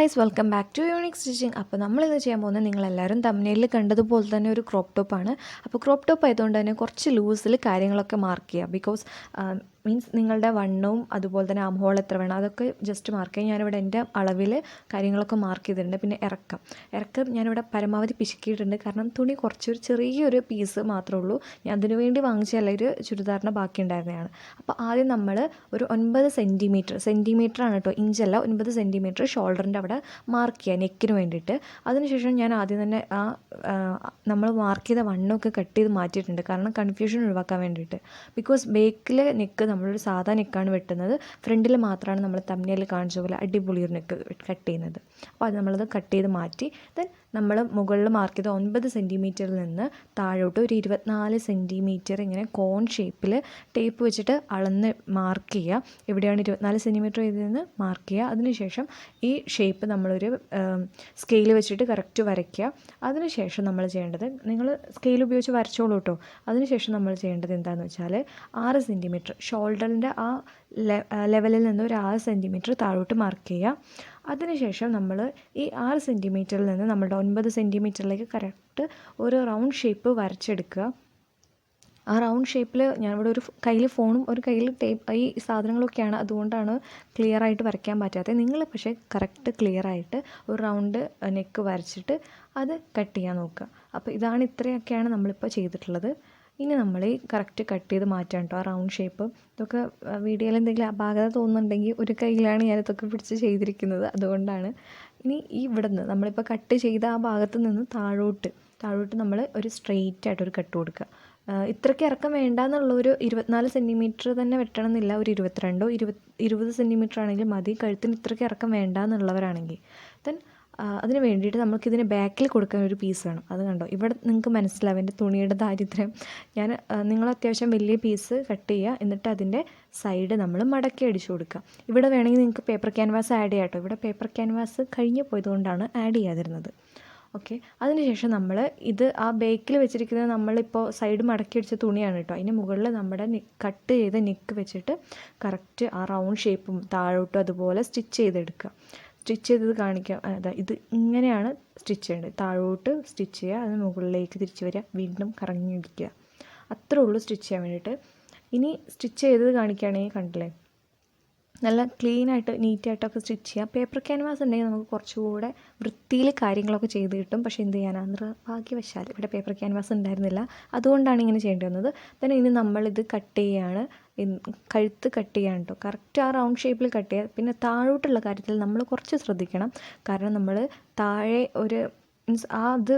Guys, welcome back to unique stitching. അപ്പോൾ നമ്മളിന്ന് ചെയ്യാൻ പോകുന്നത് നിങ്ങളെല്ലാവരും തംബ്നെയിലിൽ കണ്ടതുപോലെ തന്നെ ഒരു ക്രോപ്പ് ടോപ്പാണ്. അപ്പോൾ ക്രോപ്പ് ടോപ്പ് ആയതുകൊണ്ട് തന്നെ കുറച്ച് ലൂസിൽ കാര്യങ്ങളൊക്കെ മാർക്ക് ചെയ്യുക. ബിക്കോസ് മീൻസ് നിങ്ങളുടെ വണ്ണവും അതുപോലെ തന്നെ ആം ഹോൾ എത്ര വേണം അതൊക്കെ ജസ്റ്റ് മാർക്ക് ചെയ്യുക. ഞാനിവിടെ എൻ്റെ അളവിൽ കാര്യങ്ങളൊക്കെ മാർക്ക് ചെയ്തിട്ടുണ്ട്. പിന്നെ ഇറക്കം ഞാനിവിടെ പരമാവധി പിശുക്കിയിട്ടുണ്ട്. കാരണം തുണി കുറച്ചൊരു ചെറിയൊരു പീസ് മാത്രമേ ഉള്ളൂ. ഞാൻ അതിനു വേണ്ടി വാങ്ങിച്ചല്ല, ഒരു ചുരിദാറിന് ബാക്കി ഉണ്ടായിരുന്നതാണ്. അപ്പോൾ ആദ്യം നമ്മൾ ഒരു 9 സെൻറ്റിമീറ്ററാണ് കേട്ടോ, ഇഞ്ചല്ല, 9 സെൻറ്റിമീറ്റർ ഷോൾഡറിൻ്റെ അവിടെ മാർക്ക് ചെയ്യുക നെക്കിന് വേണ്ടിയിട്ട്. അതിനുശേഷം ഞാൻ ആദ്യം തന്നെ നമ്മൾ മാർക്ക് ചെയ്ത വണ്ണമൊക്കെ കട്ട് ചെയ്ത് മാറ്റിയിട്ടുണ്ട്. കാരണം കൺഫ്യൂഷൻ ഒഴിവാക്കാൻ വേണ്ടിയിട്ട്. ബിക്കോസ് ബേക്കിലെ നെക്ക് നമ്മളൊരു സാധാ നെക്കാണ് വെട്ടുന്നത്, ഫ്രണ്ടിൽ മാത്രമാണ് നമ്മൾ തംബ്നെയിലിൽ കാണിച്ച പോലെ അടിപൊളി ഒരു നെക്ക് കട്ട് ചെയ്യുന്നത്. അപ്പോൾ അത് നമ്മളത് കട്ട് ചെയ്ത് മാറ്റി ദെൻ നമ്മൾ മുകളിൽ മാർക്ക് ചെയ്ത 9 സെൻറ്റിമീറ്ററിൽ നിന്ന് താഴോട്ട് ഒരു 24 സെൻറ്റിമീറ്റർ ഇങ്ങനെ കോൺ ഷേപ്പിൽ ടേപ്പ് വെച്ചിട്ട് അളന്ന് മാർക്ക് ചെയ്യുക. എവിടെയാണ് 24 സെൻറ്റിമീറ്റർ ഇതിൽ മാർക്ക് ചെയ്യുക. അതിനുശേഷം ഈ ഷേപ്പ് നമ്മളൊരു സ്കെയിൽ വെച്ചിട്ട് കറക്റ്റ് വരയ്ക്കുക. അതിനുശേഷം നമ്മൾ ചെയ്യേണ്ടത്, നിങ്ങൾ സ്കെയിൽ ഉപയോഗിച്ച് വരച്ചോളൂ കേട്ടോ. അതിനുശേഷം നമ്മൾ ചെയ്യേണ്ടത് എന്താണെന്ന് വെച്ചാൽ 6 സെൻറ്റിമീറ്റർ ഷോൾഡറിൻ്റെ ആ ലെവലിൽ നിന്ന് ഒരു 6 സെൻറ്റിമീറ്റർ താഴോട്ട് മാർക്ക് ചെയ്യുക. അതിനുശേഷം നമ്മൾ ഈ 6 സെൻറ്റിമീറ്ററിൽ നിന്ന് നമ്മുടെ 9 സെൻറ്റിമീറ്ററിലേക്ക് കറക്റ്റ് ഒരു റൗണ്ട് ഷേപ്പ് വരച്ചെടുക്കുക. ആ റൗണ്ട് ഷേപ്പിൽ ഞാനിവിടെ ഒരു കയ്യിൽ ഫോണും ഒരു കയ്യിൽ ടേപ്പ് ഈ സാധനങ്ങളൊക്കെയാണ്, അതുകൊണ്ടാണ് ക്ലിയർ ആയിട്ട് വരയ്ക്കാൻ പറ്റാത്തത്. നിങ്ങൾ പക്ഷേ കറക്റ്റ് ക്ലിയർ ആയിട്ട് ഒരു റൗണ്ട് നെക്ക് വരച്ചിട്ട് അത് കട്ട് ചെയ്യാൻ നോക്കുക. അപ്പോൾ ഇത്രയൊക്കെയാണ് നമ്മളിപ്പോൾ ചെയ്തിട്ടുള്ളത്. ഇനി നമ്മൾ ഈ കറക്റ്റ് കട്ട് ചെയ്ത് മാറ്റാം കേട്ടോ ആ റൗണ്ട് ഷേപ്പ്. ഇതൊക്കെ വീഡിയോയിൽ എന്തെങ്കിലും അപാകത തോന്നുന്നുണ്ടെങ്കിൽ ഒരു കയ്യിലാണ് ഞാനിതൊക്കെ പിടിച്ച് ചെയ്തിരിക്കുന്നത്, അതുകൊണ്ടാണ്. ഇനി ഈ ഇവിടുന്ന് നമ്മളിപ്പോൾ കട്ട് ചെയ്ത ആ ഭാഗത്ത് നിന്ന് താഴോട്ട് നമ്മൾ ഒരു സ്ട്രെയിറ്റ് ആയിട്ടൊരു കട്ട് കൊടുക്കുക. ഇത്രയ്ക്ക് ഇറക്കം വേണ്ടാന്നുള്ളൊരു 24 സെൻറ്റിമീറ്റർ തന്നെ വെട്ടണം എന്നില്ല, ഒരു 22 20 സെൻറ്റിമീറ്റർ ആണെങ്കിലും മതി. കഴുത്തിന് ഇത്രയ്ക്ക് ഇറക്കം വേണ്ടാന്നുള്ളവരാണെങ്കിൽ ദെൻ അതിന് വേണ്ടിയിട്ട് നമുക്കിതിന് ബാക്കിൽ കൊടുക്കാൻ ഒരു പീസ് വേണം. അത് കണ്ടോ, ഇവിടെ നിങ്ങൾക്ക് മനസ്സിലാവും എൻ്റെ തുണിയുടെ ദാരിദ്ര്യം. നിങ്ങൾ അത്യാവശ്യം വലിയ പീസ് കട്ട് ചെയ്യുക, എന്നിട്ട് അതിൻ്റെ സൈഡ് നമ്മൾ മടക്കി അടിച്ചു കൊടുക്കുക. ഇവിടെ വേണമെങ്കിൽ നിങ്ങൾക്ക് പേപ്പർ ക്യാൻവാസ് ആഡ് ചെയ്യാം കേട്ടോ. ഇവിടെ പേപ്പർ ക്യാൻവാസ് കഴിഞ്ഞ് പോയതുകൊണ്ടാണ് ആഡ് ചെയ്യാതിരുന്നത്. ഓക്കെ, അതിനുശേഷം നമ്മൾ ആ ബേക്കിൽ വെച്ചിരിക്കുന്നത് നമ്മളിപ്പോൾ സൈഡ് മടക്കി അടിച്ച തുണിയാണ് കേട്ടോ. അതിന് മുകളിൽ നമ്മുടെ കട്ട് ചെയ്ത നെക്ക് വെച്ചിട്ട് കറക്റ്റ് ആ റൗണ്ട് ഷേപ്പും താഴോട്ടും അതുപോലെ സ്റ്റിച്ച് ചെയ്തെടുക്കുക. സ്റ്റിച്ച് ചെയ്തത് കാണിക്കാം. ഇത് ഇങ്ങനെയാണ് സ്റ്റിച്ച് ചെയ്യേണ്ടത്. താഴോട്ട് സ്റ്റിച്ച് ചെയ്യുക, അതിന് മുകളിലേക്ക് തിരിച്ച് വരിക, വീണ്ടും കറങ്ങിയിരിക്കുക. അത്രേ ഉള്ളൂ സ്റ്റിച്ച് ചെയ്യാൻ വേണ്ടിയിട്ട്. ഇനി സ്റ്റിച്ച് ചെയ്തത് കാണിക്കുകയാണെങ്കിൽ കണ്ടില്ലേ, നല്ല ക്ലീനായിട്ട് നീറ്റായിട്ടൊക്കെ സ്റ്റിച്ച് ചെയ്യാം. പേപ്പർ ക്യാൻവാസ് ഉണ്ടെങ്കിൽ നമുക്ക് കുറച്ചുകൂടെ വൃത്തിയിൽ കാര്യങ്ങളൊക്കെ ചെയ്ത് കിട്ടും. പക്ഷേ എന്ത് ചെയ്യാനാണ്, നിർഭാഗ്യവശാൽ ഇവിടെ പേപ്പർ ക്യാൻവാസ് ഉണ്ടായിരുന്നില്ല, അതുകൊണ്ടാണ് ഇങ്ങനെ ചെയ്യേണ്ടി വന്നത്. തന്നെ ഇനി നമ്മളിത് കട്ട് ചെയ്യുകയാണ്, കഴുത്ത് കട്ട് ചെയ്യാൻ കേട്ടോ. കറക്റ്റ് ആ റൗണ്ട് ഷേപ്പിൽ കട്ട് ചെയ്യുക. പിന്നെ താഴോട്ടുള്ള കാര്യത്തിൽ നമ്മൾ കുറച്ച് ശ്രദ്ധിക്കണം. കാരണം നമ്മൾ താഴെ ഒരു മീൻസ് അത്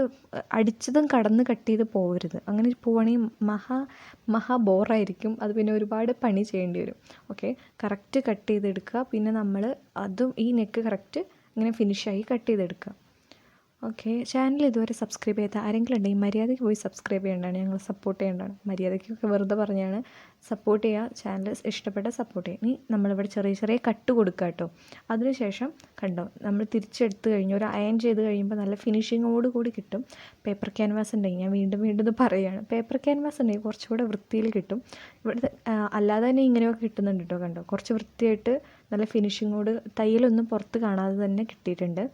അടിച്ചതും കടന്ന് കട്ട് ചെയ്ത് പോകരുത്. അങ്ങനെ പോവുകയാണെങ്കിൽ മഹാ ബോറായിരിക്കും. അത് പിന്നെ ഒരുപാട് പണി ചെയ്യേണ്ടി വരും. ഓക്കെ, കറക്റ്റ് കട്ട് ചെയ്തെടുക്കുക. പിന്നെ നമ്മൾ അതും ഈ നെക്ക് കറക്റ്റ് ഇങ്ങനെ ഫിനിഷായി കട്ട് ചെയ്തെടുക്കുക. ഓക്കെ, ചാനൽ ഇതുവരെ സബ്സ്ക്രൈബ് ചെയ്യാത്ത ആരെങ്കിലും ഉണ്ടെങ്കിൽ മര്യാദയ്ക്ക് പോയി സബ്സ്ക്രൈബ് ചെയ്യേണ്ടതാണ്, ഞങ്ങൾ സപ്പോർട്ട് ചെയ്യേണ്ടതാണ്. മര്യാദയ്ക്കൊക്കെ വെറുതെ പറഞ്ഞാണ്. സപ്പോർട്ട് ചെയ്യുക, ചാനൽ ഇഷ്ടപ്പെട്ട സപ്പോർട്ട് ചെയ്യുക. ഇനി നമ്മളിവിടെ ചെറിയ കട്ട് കൊടുക്കുക കേട്ടോ. അതിനുശേഷം കണ്ടോ, നമ്മൾ തിരിച്ചെടുത്ത് കഴിഞ്ഞ് ഒരു അയൺ ചെയ്ത് കഴിയുമ്പോൾ നല്ല ഫിനിഷിങ്ങോട് കൂടി കിട്ടും. പേപ്പർ ക്യാൻവാസ് ഉണ്ടെങ്കിൽ, ഞാൻ വീണ്ടും ഇത് പറയുകയാണ്, പേപ്പർ ക്യാൻവാസ് ഉണ്ടെങ്കിൽ കുറച്ചുകൂടെ വൃത്തിയിൽ കിട്ടും. ഇവിടെ അല്ലാതെ തന്നെ ഇങ്ങനെയൊക്കെ കിട്ടുന്നുണ്ട് കേട്ടോ. കണ്ടോ, കുറച്ച് വൃത്തിയായിട്ട് നല്ല ഫിനിഷിങ്ങോട് തയ്യലൊന്നും പുറത്ത് കാണാതെ തന്നെ കിട്ടിയിട്ടുണ്ട്.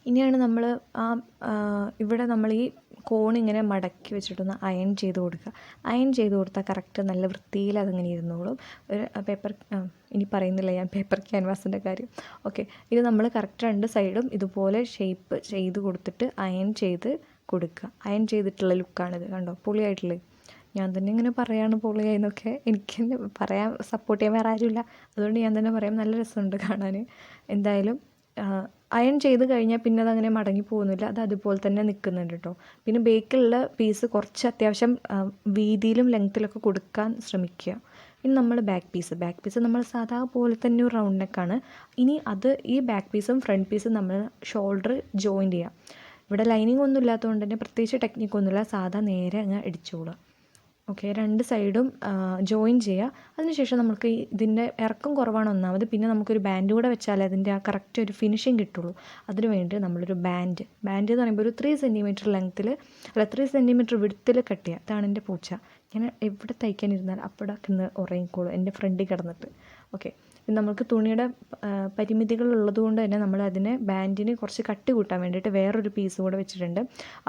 ഇനിയാണ് നമ്മൾ ഇവിടെ നമ്മൾ ഈ കോണിങ്ങനെ മടക്കി വെച്ചിട്ടൊന്ന് അയൺ ചെയ്ത് കൊടുക്കുക. അയൺ ചെയ്ത് കൊടുത്താൽ കറക്റ്റ് നല്ല വൃത്തിയിൽ അതങ്ങനെ ഇരുന്നോളും. ഒരു ഇനി പറയുന്നില്ല ഞാൻ പേപ്പർ ക്യാൻവാസിൻ്റെ കാര്യം. ഓക്കെ, ഇത് നമ്മൾ കറക്റ്റ് 2 സൈഡും ഇതുപോലെ ഷേപ്പ് ചെയ്ത് കൊടുത്തിട്ട് അയൺ ചെയ്ത് കൊടുക്കുക. അയൺ ചെയ്തിട്ടുള്ള ലുക്കാണിത്. കണ്ടോ, പൊളിയായിട്ടുള്ളത്. ഞാൻ തന്നെ ഇങ്ങനെ പറയാണ് പൊളിയായെന്നൊക്കെ. എനിക്ക് പറയാൻ സപ്പോർട്ട് ചെയ്യാൻ വേറെ ആരുമില്ല, അതുകൊണ്ട് ഞാൻ തന്നെ പറയാം. നല്ല രസമുണ്ട് കാണാൻ. എന്തായാലും അയൺ ചെയ്ത് കഴിഞ്ഞാൽ പിന്നെ അതങ്ങനെ മടങ്ങി പോകുന്നില്ല, അത് അതുപോലെ തന്നെ നിൽക്കുന്നുണ്ട് കേട്ടോ. പിന്നെ ബേക്കിലുള്ള പീസ് കുറച്ച് അത്യാവശ്യം വീതിയിലും ലെങ്ത്തിലൊക്കെ കൊടുക്കാൻ ശ്രമിക്കുക. ഇനി നമ്മൾ ബാക്ക് പീസ് നമ്മൾ സാധാ പോലെ തന്നെ ഒരു റൗണ്ട് നെക്കാണ്. ഇനി ഈ ബാക്ക് പീസും ഫ്രണ്ട് പീസും നമ്മൾ ഷോൾഡർ ജോയിൻ ചെയ്യുക. ഇവിടെ ലൈനിങ് ഒന്നും ഇല്ലാത്തതുകൊണ്ട് തന്നെ പ്രത്യേകിച്ച് ടെക്നിക്കൊന്നുമില്ല, സാധാ നേരെ അങ്ങ് അടിച്ചോളുക. ഓക്കെ, 2 സൈഡും ജോയിൻ ചെയ്യുക. അതിനുശേഷം നമുക്ക് ഇതിൻ്റെ ഇറക്കം കുറവാണ് ഒന്നാമത്, പിന്നെ നമുക്കൊരു ബാൻഡ് കൂടെ വെച്ചാലേ അതിൻ്റെ ആ കറക്റ്റ് ഒരു ഫിനിഷിങ് കിട്ടുള്ളൂ. അതിന് വേണ്ടി നമ്മളൊരു ബാൻഡ് എന്ന് പറയുമ്പോൾ ഒരു 3 സെൻറ്റിമീറ്റർ ലെങ്ത്തിൽ 3 സെൻറ്റിമീറ്റർ വിഡ്ത്തിൽ കട്ട് ചെയ്യുക. ഇതാണ് എൻ്റെ പൂച്ച. ഞാൻ എവിടെ തയ്ക്കാനിരുന്നാൽ അവിടെ കിടന്ന് ഉറങ്ങിക്കോളും എൻ്റെ ഫ്രണ്ടിൽ കിടന്നിട്ട്. ഓക്കെ, പിന്നെ നമുക്ക് തുണിയുടെ പരിമിതികളുള്ളത് കൊണ്ട് തന്നെ നമ്മൾ അതിനെ ബാൻഡിന് കുറച്ച് കട്ടി കൂട്ടാൻ വേണ്ടിയിട്ട് വേറൊരു പീസ് കൂടെ വെച്ചിട്ടുണ്ട്.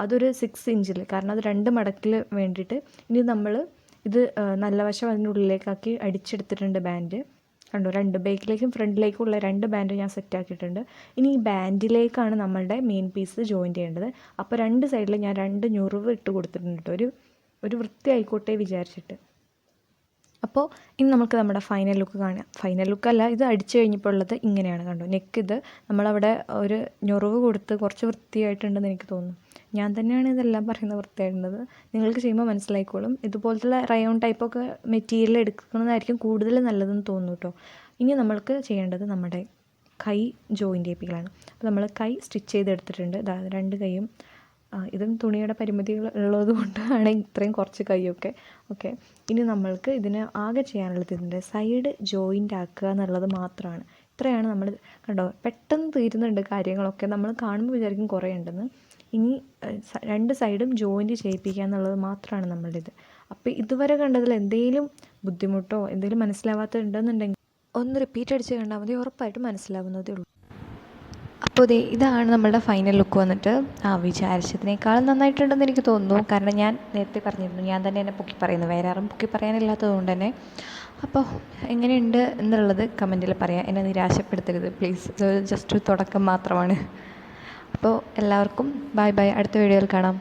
അതൊരു 6 ഇഞ്ചിൽ, കാരണം അത് 2 മടക്കിൽ വേണ്ടിയിട്ട്. ഇനി നമ്മൾ ഇത് നല്ല വശം അതിൻ്റെ ഉള്ളിലേക്കാക്കി അടിച്ചെടുത്തിട്ടുണ്ട് ബാൻഡ്. കണ്ടോ, 2 ബാക്കിലേക്കും ഫ്രണ്ടിലേക്കും ഉള്ള 2 ബാൻഡ് ഞാൻ സെറ്റാക്കിയിട്ടുണ്ട്. ഇനി ഈ ബാൻഡിലേക്കാണ് നമ്മളുടെ മെയിൻ പീസ് ജോയിൻ ചെയ്യേണ്ടത്. അപ്പോൾ 2 സൈഡിൽ ഞാൻ 2 ഞൊറിവ് ഇട്ട് കൊടുത്തിട്ടുണ്ട് കേട്ടോ, ഒരു വൃത്തി ആയിക്കോട്ടെ വിചാരിച്ചിട്ട്. അപ്പോൾ ഇനി നമുക്ക് നമ്മുടെ ഫൈനൽ ലുക്ക് കാണാം. ഫൈനൽ ലുക്കല്ല, ഇത് അടിച്ചു കഴിഞ്ഞപ്പോൾ ഉള്ളത് ഇങ്ങനെയാണ്. കണ്ടോ, നെക്ക് ഇത് നമ്മളവിടെ ഒരു ഞൊറിവ് കൊടുത്ത് കുറച്ച് വൃത്തിയായിട്ടുണ്ടെന്ന് എനിക്ക് തോന്നുന്നു. ഞാൻ തന്നെയാണ് ഇതെല്ലാം പറയുന്നത് വൃത്തിയായിട്ടുള്ളത്, നിങ്ങൾക്ക് ചെയ്യുമ്പോൾ മനസ്സിലായിക്കോളും. ഇതുപോലത്തുള്ള റയോൺ ടൈപ്പൊക്കെ മെറ്റീരിയൽ എടുക്കുന്നതായിരിക്കും കൂടുതൽ നല്ലതെന്ന് തോന്നുന്നു കേട്ടോ. ഇനി നമ്മൾക്ക് ചെയ്യേണ്ടത് നമ്മുടെ കൈ ജോയിൻ്റ് ചെയ്യിപ്പിക്കലാണ്. അപ്പോൾ നമ്മൾ കൈ സ്റ്റിച്ച് ചെയ്തെടുത്തിട്ടുണ്ട്. അതായത് 2 കൈയും, ഇതും തുണിയുടെ പരിമിതികൾ ഉള്ളത് കൊണ്ടാണ് ഇത്രയും കുറച്ച് കൈയൊക്കെ. ഓക്കെ, ഇനി നമ്മൾക്ക് ഇതിന് ആകെ ചെയ്യാനുള്ളത് ഇതിൻ്റെ സൈഡ് ജോയിൻ്റ് ആക്കുക എന്നുള്ളത് മാത്രമാണ്. ഇത്രയാണ് നമ്മൾ. കണ്ടോ, പെട്ടെന്ന് തീരുന്നുണ്ട് കാര്യങ്ങളൊക്കെ. നമ്മൾ കാണുമ്പോൾ വിചാരിക്കും കുറേ ഉണ്ടെന്ന്. ഇനി 2 സൈഡും ജോയിൻറ്റ് ചെയ്യിപ്പിക്കുക എന്നുള്ളത് മാത്രമാണ് നമ്മളുടെ ഇത്. അപ്പോൾ ഇതുവരെ കണ്ടതിൽ എന്തെങ്കിലും ബുദ്ധിമുട്ടോ എന്തെങ്കിലും മനസ്സിലാവാത്തതുണ്ടെന്നുണ്ടെങ്കിൽ ഒന്ന് റിപ്പീറ്റ് അടിച്ച് കണ്ടാൽ മതി, ഉറപ്പായിട്ടും മനസ്സിലാവുന്നതേ ഉള്ളൂ. അപ്പോൾ ഇതാണ് നമ്മളുടെ ഫൈനൽ ലുക്ക് വന്നിട്ട്. വിചാരിച്ചതിനേക്കാളും നന്നായിട്ടുണ്ടെന്ന് എനിക്ക് തോന്നുന്നു. കാരണം ഞാൻ നേരത്തെ പറഞ്ഞിരുന്നു, ഞാൻ തന്നെ എന്നെ പൊക്കി പറയുന്നു, വേറെ ആരും പൊക്കി പറയാനില്ലാത്തത് കൊണ്ട് തന്നെ. അപ്പോൾ എങ്ങനെയുണ്ട് എന്നുള്ളത് കമൻറ്റിൽ പറയാം. എന്നെ നിരാശപ്പെടുത്തരുത് പ്ലീസ്, ഇത് ജസ്റ്റ് ഒരു തുടക്കം മാത്രമാണ്. അപ്പോൾ എല്ലാവർക്കും ബൈ ബൈ, അടുത്ത വീഡിയോയിൽ കാണാം.